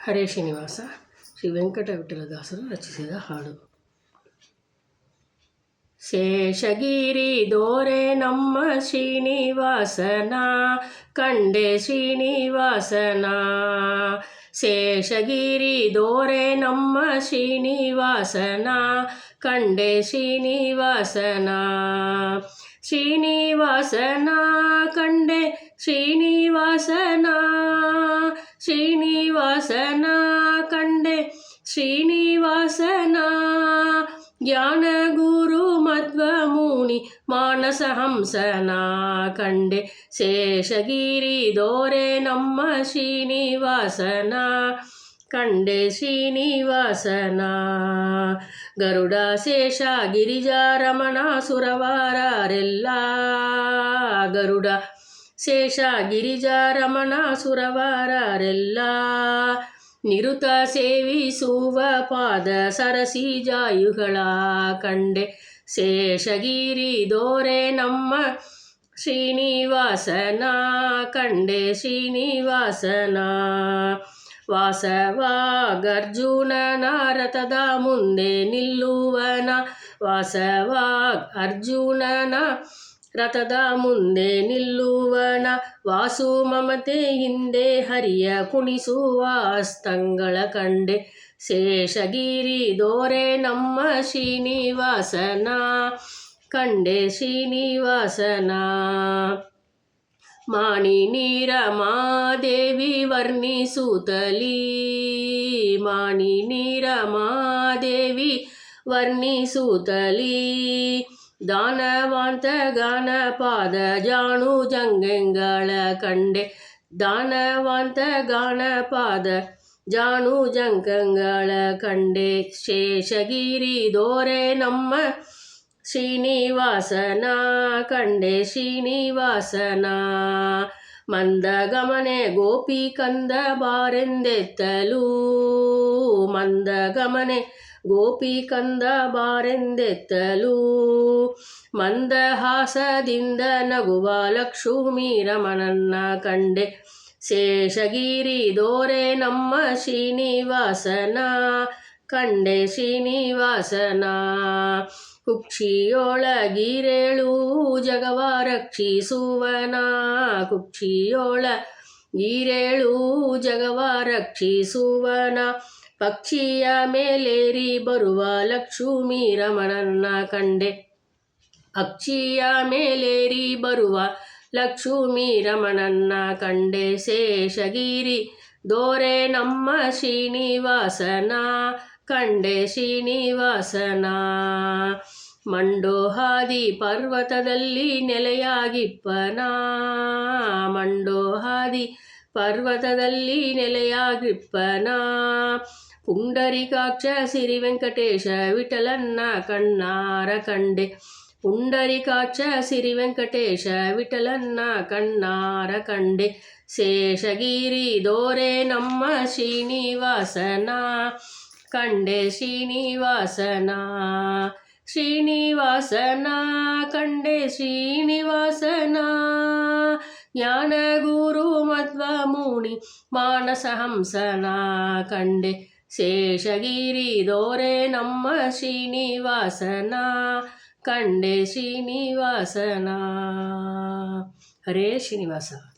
ಹರೇ ಶ್ರೀನಿವಾಸ ಶ್ರೀ ವೆಂಕಟ ವಿಠಲದಾಸರು ರಚಿಸಿದ ಹಾಡು. ಶೇಷಗಿರಿ ದೋರೆ ನಮ್ಮ ಶ್ರೀನಿವಾಸನ ಕಂಡೆ ಶ್ರೀನಿವಾಸನ. ಶೇಷಗಿರಿ ದೋರೆ ನಮ್ಮ ಶ್ರೀನಿವಾಸನ ಕಂಡೆ ಶ್ರೀನಿವಾಸನ. ಶ್ರೀನಿವಾಸನ ಕಂಡೆ ಶ್ರೀನಿವಾಸನ. ಶ್ರೀನಿವಾಸನ ಕಂಡೆ ಶ್ರೀನಿವಾಸನ. ಜ್ಞಾನ ಗುರು ಮಧ್ವ ಮುನಿ ಮಾನಸ ಹಂಸನ ಕಂಡೆ ಶೇಷಗಿರಿ ದೋರೆ ನಮ್ಮ ಶ್ರೀನಿವಾಸನ ಕಂಡೆ ಶ್ರೀನಿವಾಸನ. ಗರುಡ ಶೇಷ ಗಿರಿಜಾ ರಮಣ ಸುರವಾರರೆಲ್ಲ. ಗರುಡ ಶೇಷ ಗಿರಿಜಾ ರಮಣ ಸುರವಾರರೆಲ್ಲ ನಿರುತ ಸೇವಿಸುವ ಪಾದ ಸರಸಿ ಜಾಯುಗಳ ಕಂಡೆ ಶೇಷಗಿರಿ ದೋರೆ ನಮ್ಮ ಶ್ರೀನಿವಾಸನ ಕಂಡೆ ಶ್ರೀನಿವಾಸನ. ವಾಸವಾಗರ್ಜುನನ ರಥದ ಮುಂದೆ ನಿಲ್ಲುವನ. ವಾಸವಾಗರ್ಜುನನ ರಥದ ಮುಂದೆ ನಿಲ್ಲುವನ. ವಾಸು ಮಮತೆ ಹಿಂದೆ ಹರಿಯ ಕುಣಿಸುವ ಸ್ತಂಗಳ ಕಂಡೆ ಶೇಷಗಿರಿ ದೋರೆ ನಮ್ಮ ಶ್ರೀನಿವಾಸನ ಕಂಡೆ ಶ್ರೀನಿವಾಸನ. ಮಾಣಿ ನೀರ ಮಾದೇವಿ ವರ್ಣಿಸುತ್ತಲೀ. ಮಾಣಿ ನೀರ ಮಾದೇವಿ ವರ್ಣಿಸುತ್ತಲೀ ದಾನವಾಂತ ಗಾನಪಾದ ಜಾಣು ಜಂಗಂಗಳ ಕಂಡೆ. ದಾನವಾಂತ ಗಾನಪಾದ ಜಾಣು ಜಂಗಂಗಳ ಕಂಡೆ ಶೇಷಗಿರಿ ದೋರೆ ನಮ್ಮ ಶ್ರೀನಿವಾಸನ ಕಂಡೆ ಶ್ರೀನಿವಾಸನ. ಮಂದಗಮನೆ ಗೋಪಿ ಕಂದ ಬಾರೆಂದೆತ್ತಲು. ಮಂದಗಮನೆ ಗೋಪಿ ಕಂದ ಬಾರೆಂದೆತ್ತಲು. ಮಂದಹಾಸದಿಂದ ನಗುವ ಲಕ್ಷ್ಮೀ ರಮಣನ್ನ ಕಂಡೆ ಶೇಷಗಿರಿ ದೋರೆ ನಮ್ಮ ಶ್ರೀನಿವಾಸನ ಕಂಡೆ ಶ್ರೀನಿವಾಸನ. ಕುಕ್ಷಿಯೊಳಗಿರೇಳು ಜಗವ ರಕ್ಷಿಸುವನ. ಕುಕ್ಷಿಯೊಳಗಿರೇಳು ಜಗವ ರಕ್ಷಿಸುವನ. ಪಕ್ಷಿಯ ಮೇಲೇರಿ ಬರುವ ಲಕ್ಷ್ಮೀ ರಮಣನ್ನ ಕಂಡೆ. ಪಕ್ಷಿಯ ಮೇಲೇರಿ ಬರುವ ಲಕ್ಷ್ಮೀ ರಮಣನ್ನ ಕಂಡೆ ಶೇಷಗಿರಿ ದೋರೆ ನಮ್ಮ ಶ್ರೀನಿವಾಸನ ಕಂಡೆ ಶ್ರೀನಿವಾಸನ. ಮಂಡೋಹಾದಿ ಪರ್ವತದಲ್ಲಿ ನೆಲೆಯಾಗಿಪ್ಪನ. ಮಂಡೋಹಾದಿ ಪರ್ವತದಲ್ಲಿ ನೆಲೆಯಾಗಿಪ್ಪನ. ಪುಂಡರಿಕಾಕ್ಷ ಸಿರಿ ವೆಂಕಟೇಶ ವಿಠಲನ್ನ ಕಣ್ಣಾರ ಕಂಡೆ. ಪುಂಡರಿಕಾಕ್ಷ ಸಿರಿ ವೆಂಕಟೇಶ ವಿಠಲನ್ನ ಕಣ್ಣಾರ ಕಂಡೆ ಶೇಷಗಿರಿ ದೋರೆ ನಮ್ಮ ಶ್ರೀನಿವಾಸನ ಕಂಡೆ ಶ್ರೀನಿವಾಸನ. ಶ್ರೀನಿವಾಸನ ಕಂಡೆ ಶ್ರೀನಿವಾಸನ. ಜ್ಞಾನ ಗುರು ಮಧ್ವ ಮುನಿ ಮಾನಸ ಹಂಸನ ಕಂಡೆ ಶೇಷಗಿರಿ ದೋರೆ ನಮ್ಮ ಶ್ರೀನಿವಾಸನ ಕಂಡೆ ಶ್ರೀನಿವಾಸನ. ಹರೇ ಶ್ರೀನಿವಾಸ.